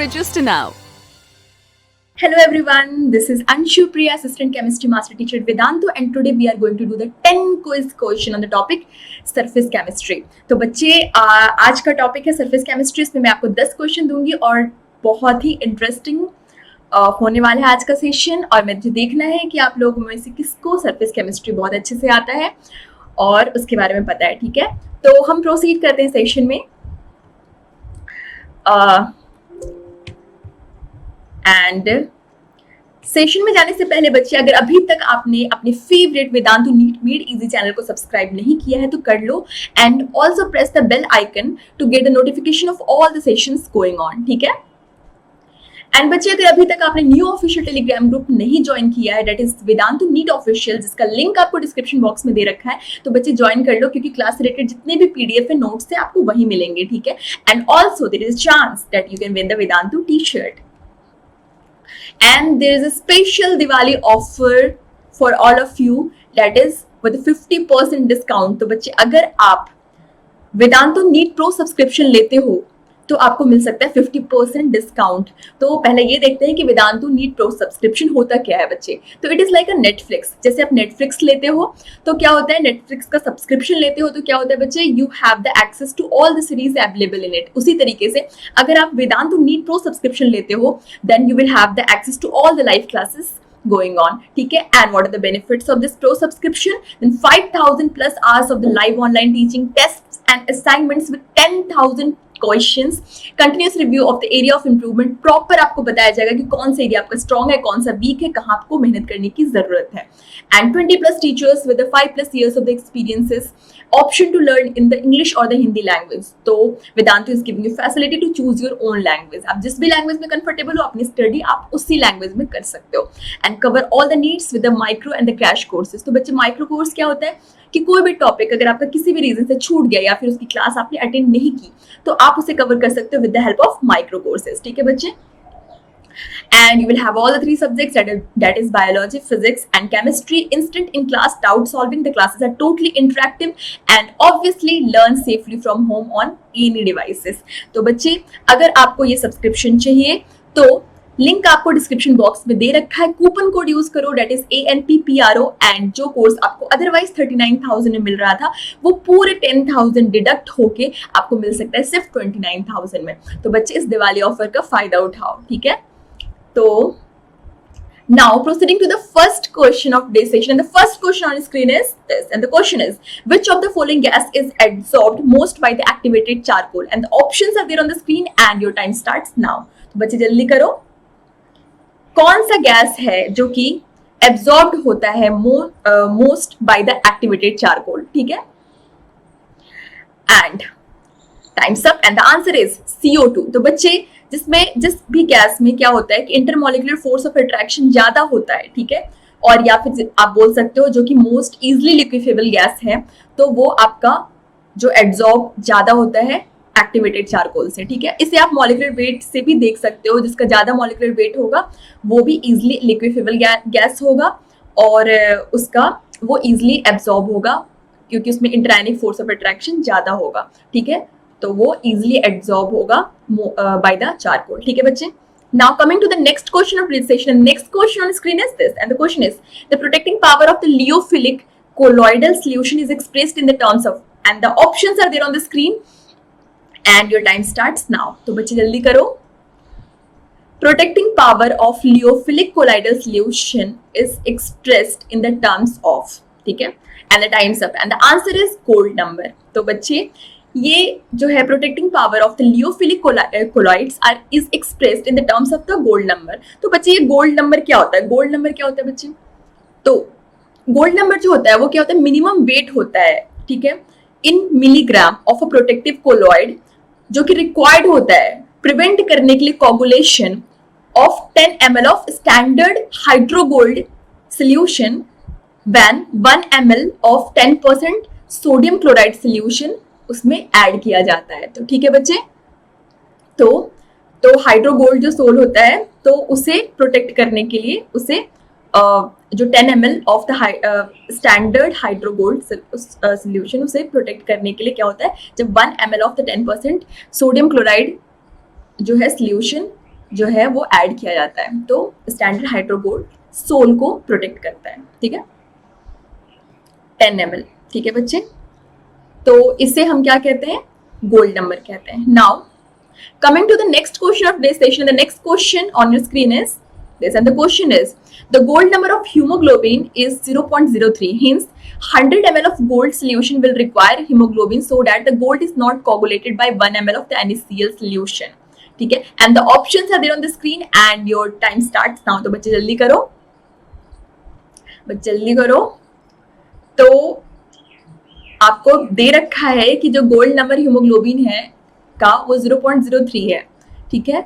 register now. Hello everyone, this is Anshu Priya, Assistant Chemistry Master Teacher at Vedantu, and today we are going to do the 10 quiz question on the topic Surface Chemistry. तो बच्चे आज का topic है Surface Chemistry. इसमें मैं आपको 10 question दूंगी और बहुत ही इंटरेस्टिंग होने वाला है आज का सेशन. और मुझे देखना है कि आप लोगों में से किसको सरफेस केमिस्ट्री बहुत अच्छे से आता है और उसके बारे में पता है. ठीक है, तो हम प्रोसीड करते हैं सेशन में. एंड सेशन में जाने से पहले बच्चे, अगर अभी तक आपने अपने favourite Vedantu NEET made easy channel को सब्सक्राइब नहीं किया है तो कर लो, and also press the bell icon to get the notification of all the sessions going on. ठीक है. एंड बच्चे, अगर अभी तक आपने न्यू ऑफिशियल टेलीग्राम ग्रुप नहीं ज्वाइन किया है, that is Vedantu NEET official, जिसका लिंक आपको डिस्क्रिप्शन बॉक्स में दे रखा है, तो बच्चे ज्वाइन कर लो, क्योंकि क्लास से रिलेटेड जितने भी पीडीएफ है, नोट्स है, आपको वही मिलेंगे. ठीक है. And also there is chance that you can win the Vedantu T shirt. And there is a special Diwali offer for all of you, that is with a 50% discount. तो बच्चे, अगर आप वेदांतु नीट प्रो सब्सक्रिप्शन लेते हो तो आपको मिल सकता है 50% डिस्काउंट. तो पहले ये देखते हैं कि वेदांतु नीट प्रो सब्सक्रिप्शन होता क्या है बच्चे. तो it is like a Netflix. जैसे आप नेटफ्लिक्स लेते हो तो क्या होता है, नेटफ्लिक्स का सब्सक्रिप्शन लेते हो तो क्या होता है बच्चे, you have the access to all the series available in it. उसी तरीके से अगर आप वेदांतु नीट प्रो सब्सक्रिप्शन लेते हो, then you will have the access to all the live classes going on. ठीक है. And what are the benefits of this pro subscription? Then 5,000 plus hours of the live online teaching, tests and assignments with 10,000 questions, continuous review of the area of improvement. Proper आपको बताया जाएगा कि कौन सा area आपका strong है, कौन सा वीक है, कहाँ आपको मेहनत करने की जरूरत है. And 20 plus teachers with 5+ years of the experiences, option to learn in the English और द हिंदी लैंग्वेज. तो Vedantu is giving you facility to choose your own language. आप जिस भी लैंग्वेज में कंफर्टेबल हो, अपनी स्टडी आप उसी लैंग्वेज में कर सकते हो. And cover all the needs with the micro and the crash courses. तो बच्चे, माइक्रो कोर्स क्या होता है कि कोई भी टॉपिक अगर आपका किसी भी रीजन से छूट गया या फिर उसकी क्लास आपने अटेंड नहीं की, तो आप उसे कवर कर सकते हो with the help of micro courses. ठीक है बच्चे. And you will have all the 3 subjects, that is biology, physics and chemistry, instant in class doubt solving. The classes are totally interactive and obviously learn safely from home on any devices. तो बच्चे, अगर आपको ये subscription चाहिए तो link आपको description box में दे रखा है. कूपन कोड यूज करो, डेट इज ANPPRO, एंड जो कोर्स आपको अदरवाइज 39,000 में मिल रहा था, वो पूरे 10,000 डिडक्ट होके आपको मिल सकता है सिर्फ 29,000 में. तो बच्चे, इस दिवाली ऑफर का फायदा उठाओ. ठीक है. तो now proceeding to the first question of today's session, and the first question on the screen is this, and the question is, which of the following gas is absorbed most by the activated charcoal? And the options are there on the screen and your time starts now. तो बच्चे जल्दी करो. कौन सा gas है जो कि absorbed होता है most by the activated charcoal? ठीक है. And time's up, and the answer is CO2. तो बच्चे, जिस भी गैस में क्या होता है कि इंटरमोलिकुलर फोर्स ऑफ अट्रैक्शन ज्यादा होता है. ठीक है. और या फिर आप बोल सकते हो जो कि मोस्ट इजिली लिक्विफेबल गैस है, तो वो आपका जो एब्जॉर्ब ज्यादा होता है एक्टिवेटेड चारकोल से. ठीक है. इसे आप मॉलिक्यूलर वेट से भी देख सकते हो. जिसका ज्यादा मॉलिक्यूलर वेट होगा वो भी इजिली लिक्विफेबल गैस होगा और उसका वो इजिली एब्जॉर्ब होगा, क्योंकि उसमें इंटरआयनिक फोर्स ऑफ अट्रैक्शन ज्यादा होगा. ठीक है. तो वो इजिली एब्जॉर्ब होगा बाय द चारकोल. ठीक है बच्चे. Now coming to the next question of this session, and next question on the screen is this, and the question is, the protecting power of the lyophilic colloidal solution is expressed in the terms of, and the options are there on the screen and your time starts now. तो बच्चे जल्दी करो. Protecting power of lyophilic colloidal solution is expressed in the terms of. ठीक है. And the time's up, and the answer is gold number. तो बच्चे, ये जो है protecting power of the lyophilic colloids are is expressed in the terms of the gold number. तो बच्चे, ये गोल्ड नंबर क्या होता है? गोल्ड नंबर क्या होता है बच्चे? तो गोल्ड नंबर जो होता है वो क्या होता है, मिनिमम वेट होता है. ठीक है. In milligram of a protective colloid, जो कि रिक्वायर्ड होता है प्रिवेंट करने के लिए coagulation of 10 ml of standard hydrogold solution when 1 ml of 10% sodium chloride solution उसमें ऐड किया जाता है. तो ठीक है बच्चे. तो हाइड्रोगोल्ड जो सोल होता है, तो उसे प्रोटेक्ट करने के लिए उसे जो 10 ml of the standard hydrogold solution, उसे प्रोटेक्ट करने के लिए क्या होता है, जब 1 ml of the 10% sodium chloride जो है सोल्यूशन जो है वो ऐड किया जाता है। तो स्टैंडर्ड हाइड्रो गोल्ड सोल को प्रोटेक्ट करता है, ठीक है, 10 ml, ठीक है बच्चे। तो इसे हम क्या कहते हैं, गोल्ड नंबर कहते हैं। Now coming to the next question of today's session, the next question on your screen is this, and the question is the gold number of hemoglobin is 0.03, hence 100 ml of gold solution will require hemoglobin so that the gold is not coagulated by 1 ml of the NaCl solution, ठीक है, and the options are there on the screen and your time starts now। तो बच्चे जल्दी करो, बच्चे जल्दी करो। तो आपको दे रखा है कि जो गोल्ड नंबर हीमोग्लोबिन है का वो 0.03 है, ठीक है,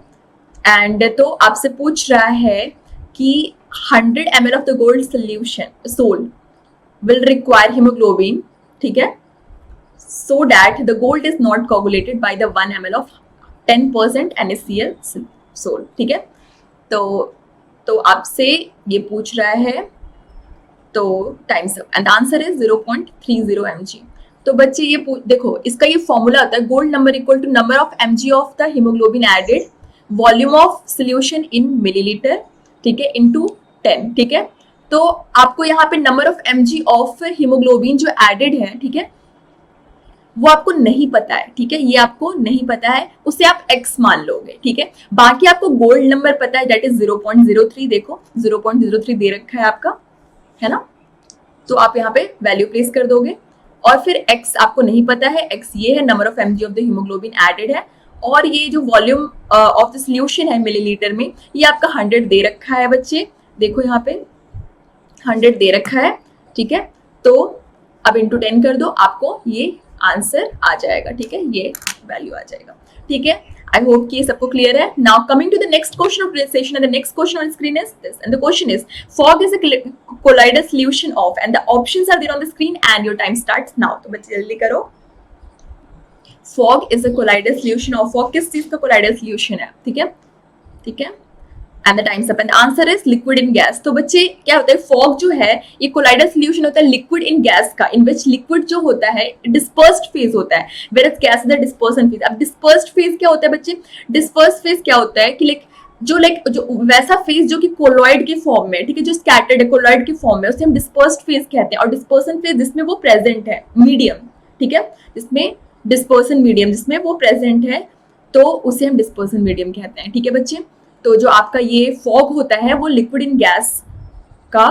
एंड तो आपसे पूछ रहा है कि 100 ml of the gold solution sol will require haemoglobin, ठीक है, so that the gold is not coagulated by the 1 ml of 10% NaCl sol, ठीक है। तो आपसे ये पूछ रहा है, तो times up and answer is 0.30 mg। तो बच्चे ये देखो, इसका ये फॉर्मूला होता है gold number equal to number of mg of the haemoglobin added, volume of solution in millilitre, ठीक है, इनटू 10, ठीक है। तो आपको यहाँ पे number of mg of haemoglobin जो एडेड है, ठीक है, वो आपको नहीं पता है, ठीक है, ये आपको नहीं पता है, उसे आप x मान लोगे, ठीक है। बाकी आपको गोल्ड नंबर पता है, दैट इज 0.03, देखो 0.03 दे रखा है आपका, है ना, तो आप यहाँ पे वैल्यू प्लेस कर दोगे, और फिर x आपको नहीं पता है, x ये है, number of mg of the haemoglobin added है, और ये जो वॉल्यूम ऑफ द सोल्यूशन है मिलीलीटर में, ये आपका 100 दे रखा है बच्चे, देखो यहाँ पे 100 दे रखा है, ठीक है। तो अब इंटू 10 कर दो, आपको ये आंसर आ जाएगा, ठीक है, ये वैल्यू आ जाएगा, ठीक है। I hope कि सबको क्लियर है। Now coming to the next question of today's session, and the next question on screen is this, and the question is fog is a colloidal solution of, and the options are there on the screen and your time starts now। तो बच्चे जल्दी करो। Fog is a colloidal solution of, fog किस चीज का colloidal solution है, ठीक है, ठीक है, and the time's up and the answer is liquid in gas। तो बच्चे क्या होता है, फॉग जो है ये कोलाइडल सॉल्यूशन होता है लिक्विड इन गैस का, इन विच लिक्विड जो होता है डिस्पर्स्ड फेज होता है, where gas is the dispersion phase. अब डिस्पर्स्ड फेज क्या होता है बच्चे, डिस्पर्स्ड फेज क्या होता है कि जो वैसा फेज जो कि कोलॉइड के फॉर्म में, ठीक है, जो स्कैटर्ड है कोलॉइड के फॉर्म में, उसे हम डिस्पर्स्ड फेज कहते हैं, और डिस्पर्सन फेज जिसमें वो प्रेजेंट है, मीडियम, ठीक है, जिसमें डिस्पर्सन मीडियम जिसमें वो प्रेजेंट है, तो उसे हम डिस्पर्सन मीडियम कहते हैं, ठीक है बच्चे। तो जो आपका ये फॉग होता है वो लिक्विड इन गैस का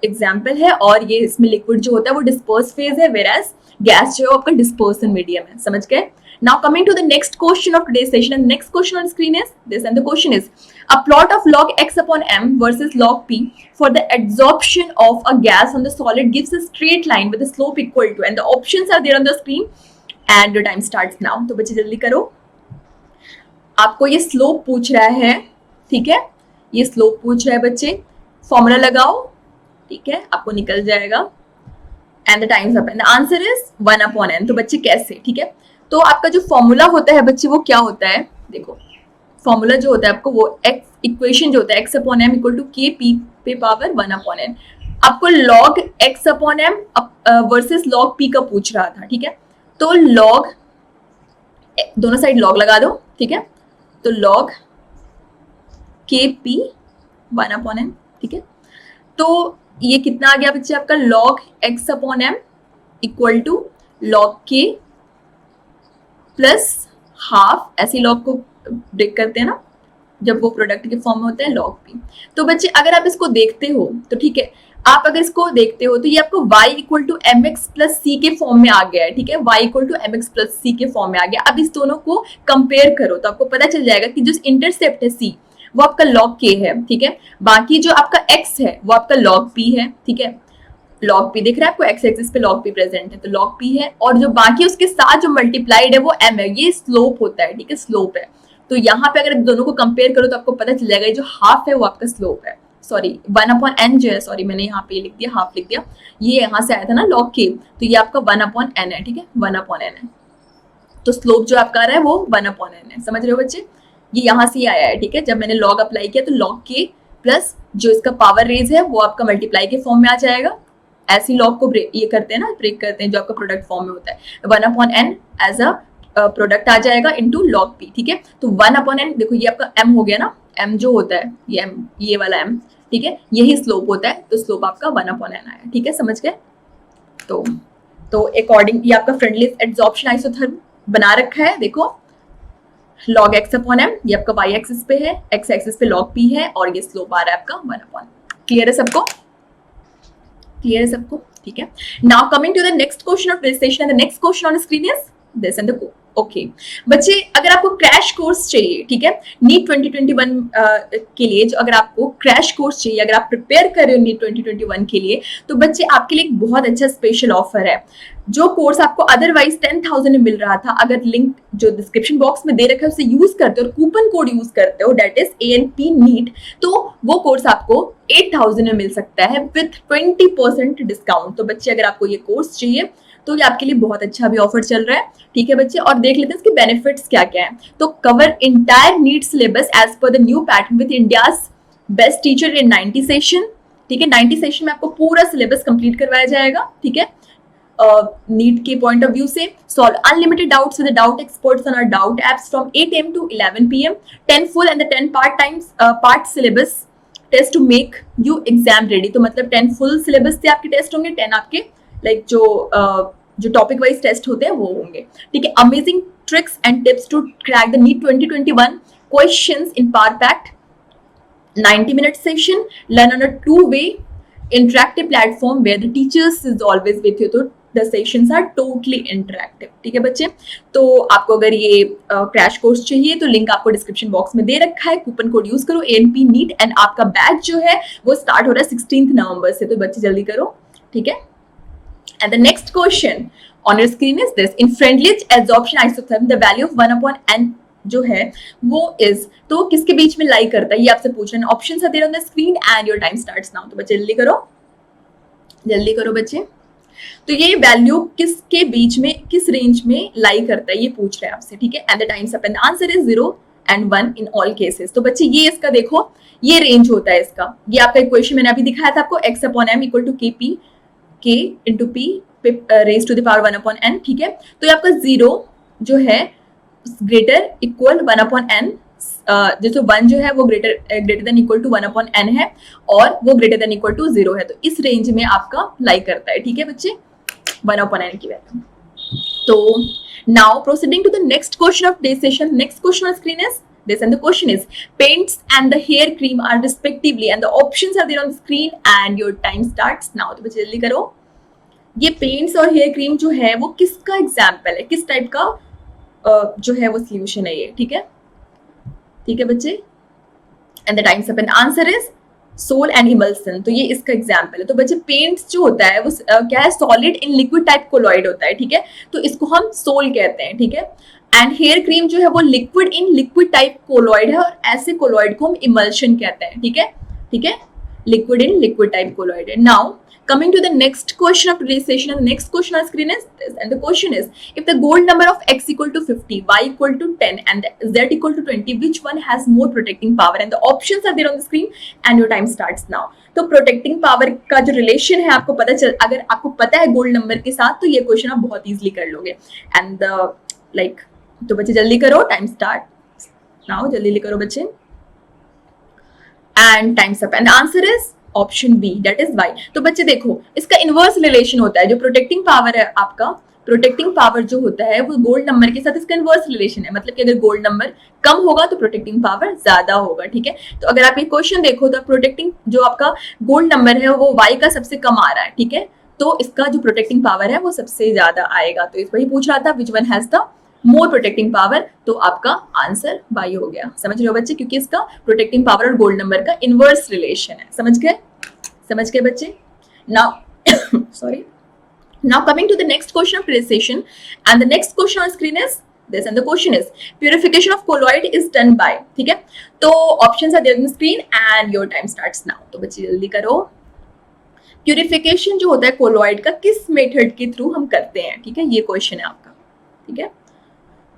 एग्जाम्पल है, और ये इसमें लिक्विड जो होता है वो डिस्पर्स फेज है, वेराज गैस जो है आपका डिस्पर्सन मीडियम है, समझ गए। Now coming to the next question of today's session, and the next question on screen is this, and the question is a plot of log x upon m versus log p for the adsorption of a gas on the solid gives a straight line with a slope equal to, and the options are there on the screen and your time starts now। तो बच्चे जल्दी करो, आपको ये slope पूछ रहा है, ठीक है, ये स्लोप पूछ रहा है बच्चे, फॉर्मूला लगाओ, ठीक है, आपको निकल जाएगा, and the time's up and the answer is 1 upon n। तो बच्चे कैसे, ठीक है, तो आपका जो फॉर्मूला होता है बच्चे वो क्या होता है, देखो फॉर्मूला जो होता है आपको वो एक्स इक्वेशन जो होता है x upon m equal to K P पे पावर 1 अपॉन n। आपको log x upon m versus log p का पूछ रहा था, ठीक है, तो log दोनों साइड log लगा दो, ठीक है, तो log के पी 1 अपॉन m, ठीक है, तो ये कितना आ गया बच्चे आपका log x upon m equal to log k plus half, ऐसे log को ब्रेक करते हैं ना जब वो प्रोडक्ट के फॉर्म में होता है log p। तो बच्चे अगर आप इसको देखते हो तो ठीक है, आप अगर इसको देखते हो तो ये आपको y equal to m x plus c के फॉर्म में आ गया है, ठीक है, y equal to m x plus c के फॉर्म में आ गया। अब इस दोनों को कंपेयर करो तो आपको पता चल जाएगा कि जो इंटरसेप्ट है c वो आपका log k है, ठीक है, बाकी जो आपका x है वो आपका log p है, ठीक है, log p दिख रहा है आपको, x एक्सिस पे log p प्रेजेंट है तो log p है, और जो बाकी उसके साथ जो मल्टीप्लाइड है वो m है, ये स्लोप होता है, ठीक है, स्लोप है। तो यहाँ पे अगर दोनों को कंपेयर करो तो आपको पता चल जाएगा जो हाफ है वो आपका स्लोप है, सॉरी 1 अपॉन n जो है, सॉरी मैंने यहाँ पे लिख दिया हाफ लिख दिया, ये यहाँ से आया था ना log k, तो ये आपका 1 अपॉन n है, ठीक है, 1 अपॉन n है, तो स्लोप जो आपका आ रहा है वो 1 अपॉन n है, समझ रहे हो बच्चे, ये यहाँ से आया है, ठीक है, जब मैंने log अप्लाई किया तो log k प्लस जो इसका पावर रेज है वो आपका मल्टीप्लाई के फॉर्म में आ जाएगा, ऐसी log को ये करते हैं ना, ब्रेक करते हैं जो आपका प्रोडक्ट फॉर्म में होता है, 1 upon n as a product आ जाएगा इनटू log p, ठीक है। तो 1/n, देखो ये आपका m हो गया ना, m जो होता है ये m, ये वाला m, ठीक है, यही स्लोप होता है, तो स्लोप आपका 1/n आया, ठीक है, समझ गए। तो अकॉर्डिंग ये आपका फ्रेंडली एड्सॉर्प्शन आइसोथर्म बना रखा है, देखो log x/m, ये आपका y एक्सिस पे है, x एक्सिस पे log p है, और ये स्लोप आ रहा है आपका 1/n। क्लियर है सबको? क्लियर है सबको? ठीक है। Now coming to the next question of this session, and the next question on screen is this and the okay बच्चे, अगर आपको क्रैश कोर्स चाहिए, ठीक है, नीट 2021 के लिए, जो अगर आपको क्रैश कोर्स चाहिए, अगर आप प्रिपेयर कर रहे हो नीट 2021 के लिए, तो बच्चे आपके लिए एक बहुत अच्छा स्पेशल ऑफर है। जो कोर्स आपको अदरवाइज 10,000 में मिल रहा था, अगर लिंक जो डिस्क्रिप्शन बॉक्स में दे रखा है उसे यूज करते हो और कूपन कोड यूज करते हो, दैट इज ANP NEET, तो वो कोर्स आपको 8,000 में मिल सकता है विथ 20% डिस्काउंट। तो बच्चे अगर आपको ये कोर्स चाहिए तो ये आपके लिए बहुत अच्छा भी ऑफर चल रहा है, ठीक है बच्चे। और देख लेते हैं इसके बेनिफिट्स क्या क्या है। तो cover entire NEET syllabus as per the new pattern with India's best teacher in 90 session, ठीक है। 90 सेशन में आपको पूरा सिलेबस कंप्लीट करवाया जाएगा, ठीक है, नीट के पॉइंट ऑफ व्यू से। Solve unlimited doubts with the doubt experts on our doubt apps from 8 AM to 11 PM, 10 full and the 10 part syllabus test to make you exam ready. तो मतलब 10 full syllabus से आपके test होंगे, 10 आपके like जो topic wise test होते हैं वो होंगे, ठीक है। Amazing tricks and tips to crack the NEET 2021 questions in power packed 90-minute session, learn on a two-way interactive platform where the teachers is always with you. तो the sessions are totally interactive, ठीक है बच्चे। तो आपको अगर ये crash course चाहिए तो लिंक आपको डिस्क्रिप्शन बॉक्स में दे रखा है, कूपन कोड यूज करो ANP NEET, एंड आपका बैच जो है वो स्टार्ट हो रहा है 16 नवंबर से, तो बच्चे जल्दी करो, ठीक है। And the next question on your screen is this, in friendly absorption isotherm the value of 1/n जो है वो इज, तो किसके बीच में लाई करता है ये आपसे पूछ रहे हैं। Options are there on the screen and your time starts now. तो बच्चे जल्दी करो बच्चे। तो ये वैल्यू किसके बीच में, किस रेंज में लाई करता है ये पूछ रहे हैं आपसे, ठीक है। And the time's up and answer is 0 and 1 in all cases. तो बच्चे ये इसका देखो, ये रेंज होता है इसका, ये आपका इक्वेशन मैंने अभी दिखाया था आपको, x/m equal to KP K into P raise to the power 1/n, ठीक है। तो ये आपका 0 जो है ग्रेटर इक्वल 1/n, जैसे 1 जो है वो greater than equal to 1/n है, और वो ग्रेटर देन इक्वल टू 0 है। तो इस रेंज में आपका लाई करता है, ठीक है बच्चे, 1/n की वैल्यू। तो now proceeding to the next question of this session, next question on screen is this and the question is paints and the hair cream are respectively, and the options are there on the screen and your time starts now। तो बच्चे जल्दी करो। ये paints और hair cream जो है वो किसका एग्जाम्पल है, किस टाइप का जो है वो सोल्यूशन है ये, ठीक है बच्चे। And the time's up and answer is sol and emulsion. तो ये इसका एग्जाम्पल है। तो बच्चे पेंट्स जो होता है वो क्या है, solid in liquid type colloid होता है, ठीक है, तो इसको हम सोल कहते हैं, ठीक है। एंड हेयर क्रीम जो है वो liquid in liquid type colloid है, और ऐसे कोलॉइड को हम इमल्शन कहते हैं, ठीक है, liquid in liquid type colloid है। Now coming to the next question of today's session, and the next question on screen is this, and the question is, if the gold number of x equal to 50, y equal to 10 and z equal to 20, which one has more protecting power? And the options are there on the screen and your time starts now। तो protecting power का जो relation है आपको पता चल, अगर आपको पता है गोल्ड नंबर के साथ, तो ये क्वेश्चन आप बहुत इजीली कर लोगे। एंड लाइक तो बच्चे जल्दी करो, टाइम स्टार्ट नाउ, जल्दी करो बच्चे। And time's up and answer is option B, that is why. तो बच्चे देखो इसका इनवर्स रिलेशन होता है, जो प्रोटेक्टिंग पावर है आपका, प्रोटेक्टिंग पावर जो होता है वो गोल्ड नंबर के साथ इसका इनवर्स रिलेशन है, मतलब कि अगर गोल्ड नंबर कम होगा तो प्रोटेक्टिंग पावर ज्यादा होगा, ठीक है। तो अगर आप ये क्वेश्चन देखो तो प्रोटेक्टिंग जो आपका गोल्ड नंबर है वो वाई का सबसे कम आ रहा है, ठीक है, तो इसका जो प्रोटेक्टिंग पावर है वो सबसे ज्यादा आएगा। तो इस पर ही पूछ रहा था which one has the more protecting power, तो आपका आंसर वाई हो गया। समझ रहे हो बच्चे, क्योंकि इसका प्रोटेक्टिंग पावर और गोल्ड नंबर का इनवर्स रिलेशन है। समझ गए बच्चे। Now sorry, now coming to the next question of today's session, and the next question on screen is this, and the question is purification of colloid is done by, ठीक है। तो options are there on screen and your time starts now. तो बच्चे जल्दी करो। Purification जो होता है कोलॉइड का किस मेथड के थ्रू हम करते हैं, ठीक है, ये क्वेश्चन है आपका, ठीक है।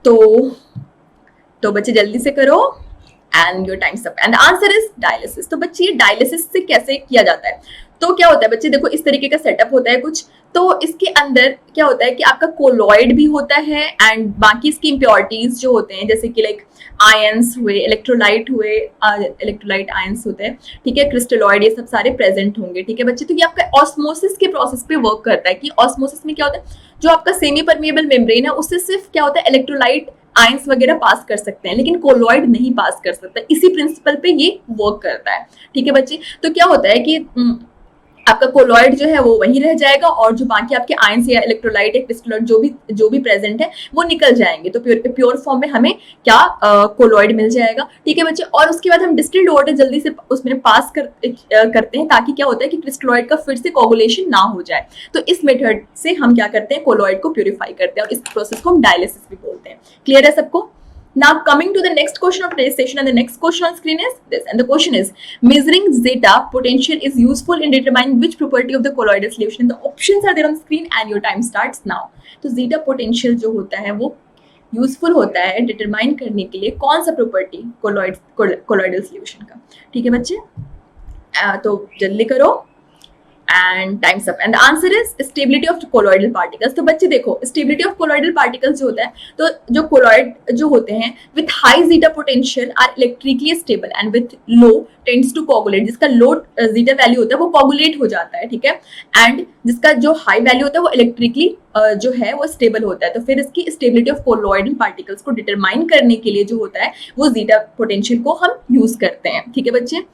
तो बच्चे जल्दी से करो and your time's up and answer is dialysis. तो बच्चे ये डायलिसिस से कैसे किया जाता है, तो क्या होता है बच्चे, देखो इस तरीके का सेटअप होता है कुछ। तो इसके अंदर क्या होता है कि आपका कोलॉइड भी होता है एंड बाकी इसकी इम्प्योरिटीज जो होते हैं, जैसे कि लाइक आयंस हुए, इलेक्ट्रोलाइट हुए, इलेक्ट्रोलाइट आयंस होते हैं, ठीक है, क्रिस्टलॉइड, ये सब सारे प्रेजेंट होंगे, ठीक है बच्चे। तो ये आपका ऑस्मोसिस के प्रोसेस पे वर्क करता है कि ऑस्मोसिस में क्या होता है, जो आपका सेमी परमिएबल मेम्ब्रेन है उससे सिर्फ क्या होता है, इलेक्ट्रोलाइट आयंस वगैरह पास कर सकते हैं, लेकिन कोलॉइड नहीं पास कर सकता। इसी प्रिंसिपल पे ये वर्क करता है, ठीक है बच्चे। तो क्या होता है कि आपका कोलॉइड जो है वो वहीं रह जाएगा और जो बाकी आपके आयंस या इलेक्ट्रोलाइट या क्रिस्टलॉइड जो भी प्रेजेंट है वो निकल जाएंगे। तो प्योर फॉर्म में हमें क्या कोलॉइड मिल जाएगा, ठीक है बच्चे। और उसके बाद हम डिस्टिल्ड वाटर जल्दी से उसमें पास करते हैं, ताकि क्या होता है कि क्रिस्टलॉइड का फिर से कोगुलेशन ना हो जाए। तो इस मेथड से हम क्या करते हैं, कोलॉइड को प्यूरिफाई करते हैं और इस प्रोसेस को हम डायलिसिस भी बोलते हैं। क्लियर है सबको? Now coming to the next question of today's session, and the next question on screen is this, and the question is, measuring zeta potential is useful in determining which property of the colloidal solution, and the options are there on screen and your time starts now. तो zeta potential जो होता है वो useful होता है determine करने के लिए कौन सा प्रॉपर्टी कोलॉइडल सॉल्यूशन का, ठीक है बच्चे। तो जल्दी करो and time's up, and the answer is stability of colloidal particles. तो बच्चे देखो, स्टेबिलिटी ऑफ कोलॉइडल पार्टिकल्स जो होता है, तो जो कोलॉइड जो होते हैं with high zeta potential are electrically stable and with low tends to coagulate. जिसका लो जीटा वैल्यू होता है वो कोगुलेट हो जाता है, ठीक है, एंड जिसका जो हाई वैल्यू होता है वो इलेक्ट्रिकली जो है वो स्टेबल होता है। तो फिर इसकी स्टेबिलिटी ऑफ कोलॉइडल पार्टिकल्स को डिटरमाइन करने के लिए जो होता है वो जीटा पोटेंशियल को हम यूज करते हैं, ठीक है बच्चे।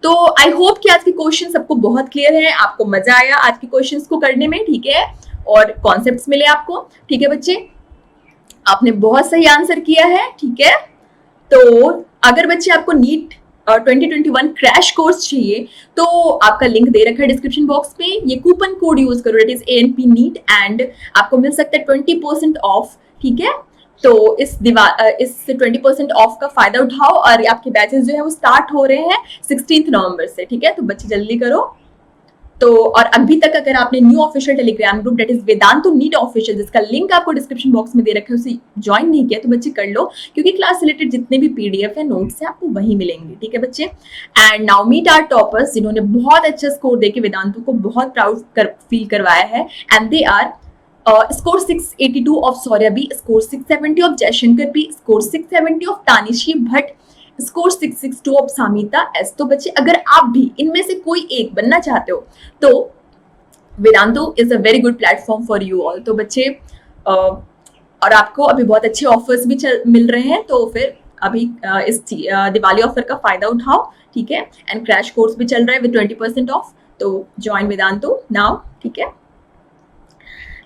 तो आई होप कि आज के क्वेश्चन सबको बहुत क्लियर है, आपको मजा आया आज के क्वेश्चंस को करने में, ठीक है, और कॉन्सेप्ट्स मिले आपको, ठीक है बच्चे। आपने बहुत सही आंसर किया है, ठीक है। तो अगर बच्चे आपको नीट 2021 क्रैश कोर्स चाहिए तो आपका लिंक दे रखा है डिस्क्रिप्शन बॉक्स में। ये कूपन कोड यूज करो, that is ANP NEET, and आपको मिल सकता है 20% ऑफ, ठीक है। तो इस 20% ऑफ का फायदा उठाओ, और आपके बैचेस जो है वो स्टार्ट हो रहे हैं 16 नवंबर से, ठीक है। तो बच्चे जल्दी करो। तो और अभी तक अगर आपने new official Telegram group that is Vedantu NEET official, जिसका लिंक आपको डिस्क्रिप्शन बॉक्स में दे रखा है, उसे ज्वाइन नहीं किया तो बच्चे कर लो, क्योंकि क्लास रिलेटेड जितने भी PDF है, नोट्स है, आपको वही मिलेंगे, ठीक है बच्चे। And now meet our toppers, जिन्होंने बहुत अच्छा स्कोर देके वेदांतु को बहुत प्राउड फील करवाया है, and they are score 682 of Saurya B, score 670 of Jaishankar B, score 670 of Tanishi Bhatt, score 662 of Samita S. तो बच्चे अगर आप भी इनमें से कोई एक बनना चाहते हो तो Vedantu is a very good platform for you all. तो बच्चे और आपको अभी बहुत अच्छे ऑफर्स भी मिल रहे हैं, तो फिर अभी इस दिवाली ऑफर का फायदा उठाओ, ठीक है। एंड क्रैश कोर्स भी चल रहा है विद 20% ऑफ, तो ज्वाइन वेदांतु नाउ, ठीक है।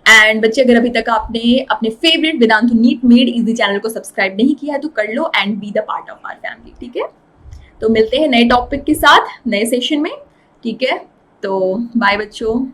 एंड बच्चे अगर अभी तक आपने अपने favourite Vedantu NEET made easy channel को सब्सक्राइब नहीं किया है तो कर लो and be the part of our family, ठीक है। तो मिलते हैं नए टॉपिक के साथ नए सेशन में, ठीक है। तो बाय बच्चों।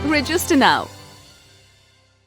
Register now